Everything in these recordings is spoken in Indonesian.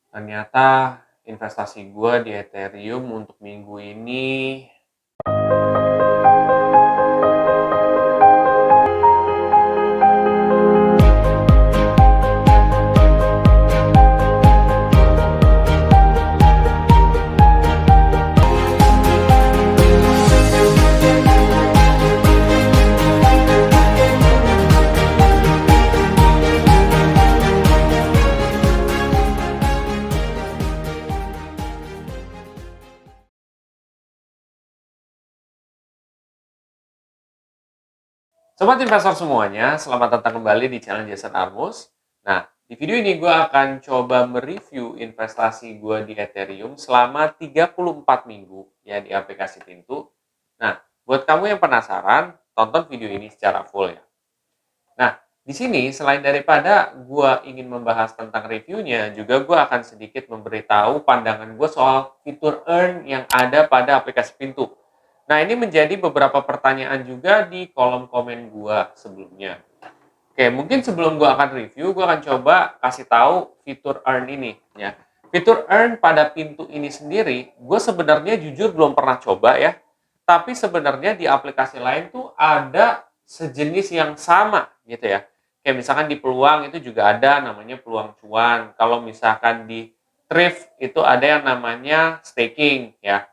Ternyata investasi gue di Ethereum untuk minggu ini Sobat investor semuanya, selamat datang kembali di channel Jason Armus. Nah, di video ini gue akan coba mereview investasi gue di Ethereum selama 34 minggu ya di aplikasi Pintu. Nah, buat kamu yang penasaran, tonton video ini secara full ya. Nah, di sini selain daripada gue ingin membahas tentang reviewnya, juga gue akan sedikit memberitahu pandangan gue soal fitur earn yang ada pada aplikasi Pintu. Nah, ini menjadi beberapa pertanyaan juga di kolom komen gua sebelumnya. Oke, mungkin sebelum gua akan review, gua akan coba kasih tahu fitur earn ini ya. Fitur earn pada Pintu ini sendiri, gue sebenarnya jujur belum pernah coba ya. Tapi sebenarnya di aplikasi lain tuh ada sejenis yang sama gitu ya. Kayak misalkan di Peluang itu juga ada namanya peluang cuan. Kalau misalkan di Thrift itu ada yang namanya staking ya.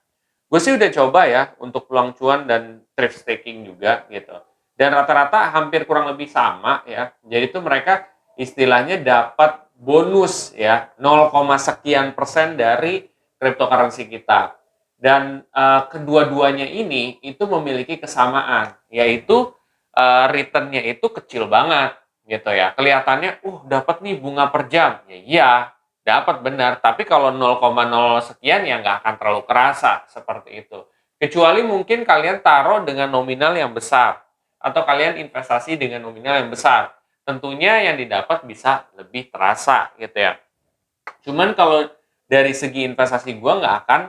Gue sih udah coba ya untuk peluang cuan dan thrift staking juga gitu. Dan rata-rata hampir kurang lebih sama ya. Jadi itu mereka istilahnya dapat bonus ya 0, sekian persen dari cryptocurrency kita. Dan kedua-duanya ini itu memiliki kesamaan, yaitu returnnya itu kecil banget gitu ya. Kelihatannya, dapat nih bunga per jam. Ya, iya, dapat benar, tapi kalau 0,0 sekian ya nggak akan terlalu kerasa seperti itu. Kecuali mungkin kalian taruh dengan nominal yang besar, atau kalian investasi dengan nominal yang besar. Tentunya yang didapat bisa lebih terasa gitu ya. Cuman kalau dari segi investasi gue nggak akan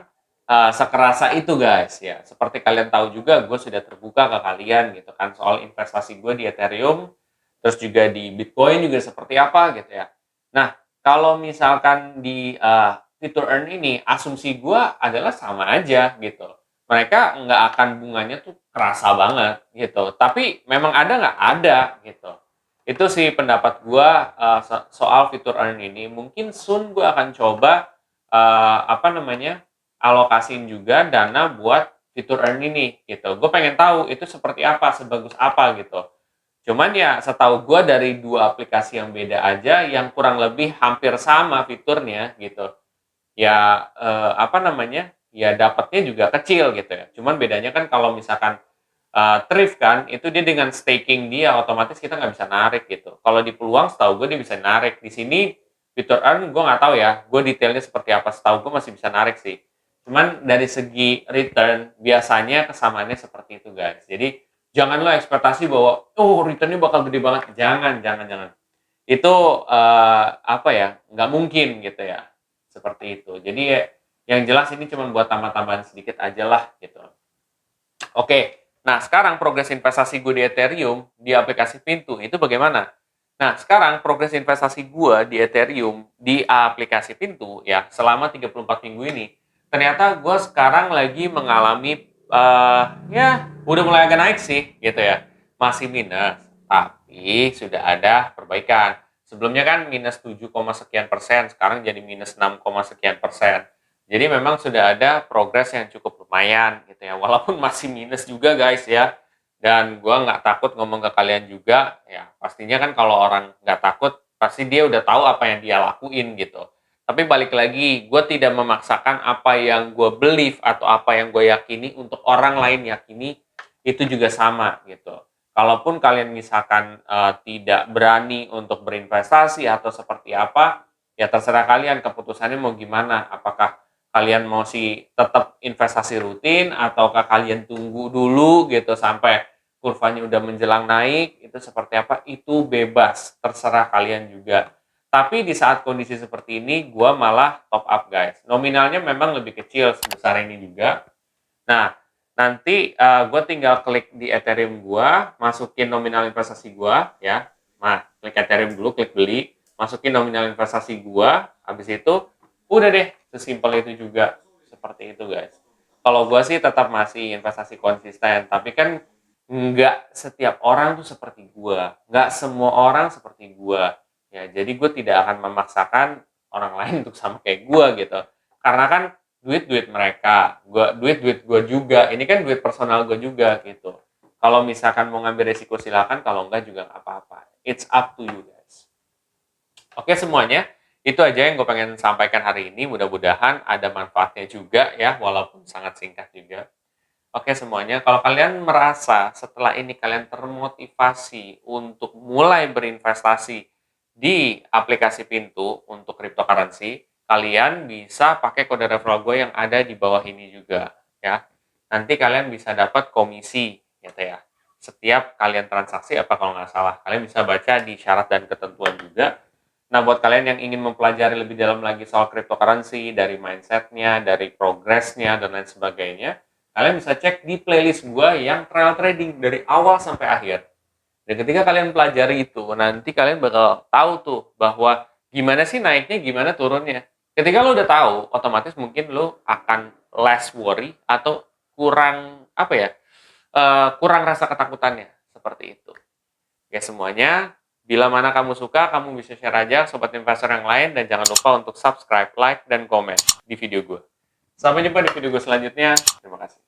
sekerasa itu guys ya. Seperti kalian tahu juga gue sudah terbuka ke kalian gitu kan soal investasi gue di Ethereum, terus juga di Bitcoin juga seperti apa gitu ya. Nah, kalau misalkan di fitur earn ini, asumsi gue adalah sama aja gitu. Mereka nggak akan bunganya tuh kerasa banget gitu. Tapi memang ada nggak? Ada gitu. Itu sih pendapat gue soal fitur earn ini. Mungkin soon gue akan coba alokasiin juga dana buat fitur earn ini gitu. Gue pengen tahu itu seperti apa, sebagus apa gitu. Cuman ya setahu gue dari dua aplikasi yang beda aja yang kurang lebih hampir sama fiturnya gitu. Ya ya dapatnya juga kecil gitu ya. Cuman bedanya kan kalau misalkan thrift kan itu dia dengan staking dia otomatis kita nggak bisa narik gitu. Kalau di Peluang setahu gue dia bisa narik. Di sini fitur earn gue nggak tahu ya. Gue detailnya seperti apa. Setahu gue masih bisa narik sih. Cuman dari segi return biasanya kesamaannya seperti itu guys. Jadi jangan lo ekspektasi bahwa returnnya bakal gede banget. Jangan. Itu nggak mungkin gitu ya. Seperti itu. Jadi yang jelas ini cuma buat tambah-tambahan sedikit aja lah gitu. Oke, nah sekarang progres investasi gue di Ethereum di aplikasi Pintu itu bagaimana? Nah, sekarang progres investasi gue di Ethereum di aplikasi Pintu ya selama 34 minggu ini, ternyata gue sekarang lagi mengalami ya udah mulai agak naik sih gitu ya. Masih minus, tapi sudah ada perbaikan. Sebelumnya kan minus 7, sekian persen, sekarang jadi minus 6, sekian persen. Jadi memang sudah ada progres yang cukup lumayan gitu ya. Walaupun masih minus juga guys ya. Dan gue nggak takut ngomong ke kalian juga. Ya pastinya kan kalau orang nggak takut, pasti dia udah tahu apa yang dia lakuin gitu. Tapi balik lagi, gue tidak memaksakan apa yang gue believe atau apa yang gue yakini untuk orang lain yakini itu juga sama gitu. Kalaupun kalian misalkan tidak berani untuk berinvestasi atau seperti apa, ya terserah kalian keputusannya mau gimana. Apakah kalian mau sih tetap investasi rutin ataukah kalian tunggu dulu gitu sampai kurvanya udah menjelang naik, itu seperti apa, itu bebas, terserah kalian juga. Tapi di saat kondisi seperti ini, gue malah top up guys. Nominalnya memang lebih kecil sebesar ini juga. Nah, nanti gue tinggal klik di Ethereum gue, masukin nominal investasi gue ya. Nah, klik Ethereum dulu, klik beli, masukin nominal investasi gue, habis itu Udah deh, sesimpel itu juga. Seperti itu, guys. Kalau gue sih tetap masih investasi konsisten, tapi kan nggak setiap orang tuh seperti gue. Nggak semua orang seperti gue. Ya, jadi gue tidak akan memaksakan orang lain untuk sama kayak gue gitu. Karena kan duit-duit mereka, duit-duit gue juga. Ini kan duit personal gue juga gitu. Kalau misalkan mau ngambil resiko silakan, kalau enggak juga nggak apa-apa. It's up to you guys. Oke semuanya, itu aja yang gue pengen sampaikan hari ini. Mudah-mudahan ada manfaatnya juga ya, walaupun sangat singkat juga. Oke semuanya, kalau kalian merasa setelah ini kalian termotivasi untuk mulai berinvestasi di aplikasi Pintu untuk cryptocurrency, kalian bisa pakai kode referral gue yang ada di bawah ini juga ya. Nanti kalian bisa dapat komisi gitu ya. Setiap kalian transaksi apa kalau nggak salah, kalian bisa baca di syarat dan ketentuan juga. Nah, buat kalian yang ingin mempelajari lebih dalam lagi soal cryptocurrency, dari mindsetnya, dari progresnya, dan lain sebagainya, kalian bisa cek di playlist gue yang trial trading dari awal sampai akhir. Dan ketika kalian pelajari itu, nanti kalian bakal tahu tuh bahwa gimana sih naiknya, gimana turunnya. Ketika lo udah tahu, otomatis mungkin lo akan less worry atau kurang apa ya, kurang rasa ketakutannya seperti itu. Ya semuanya, bila mana kamu suka, kamu bisa share aja sobat investor yang lain dan jangan lupa untuk subscribe, like, dan komen di video gue. Sampai jumpa di video gue selanjutnya. Terima kasih.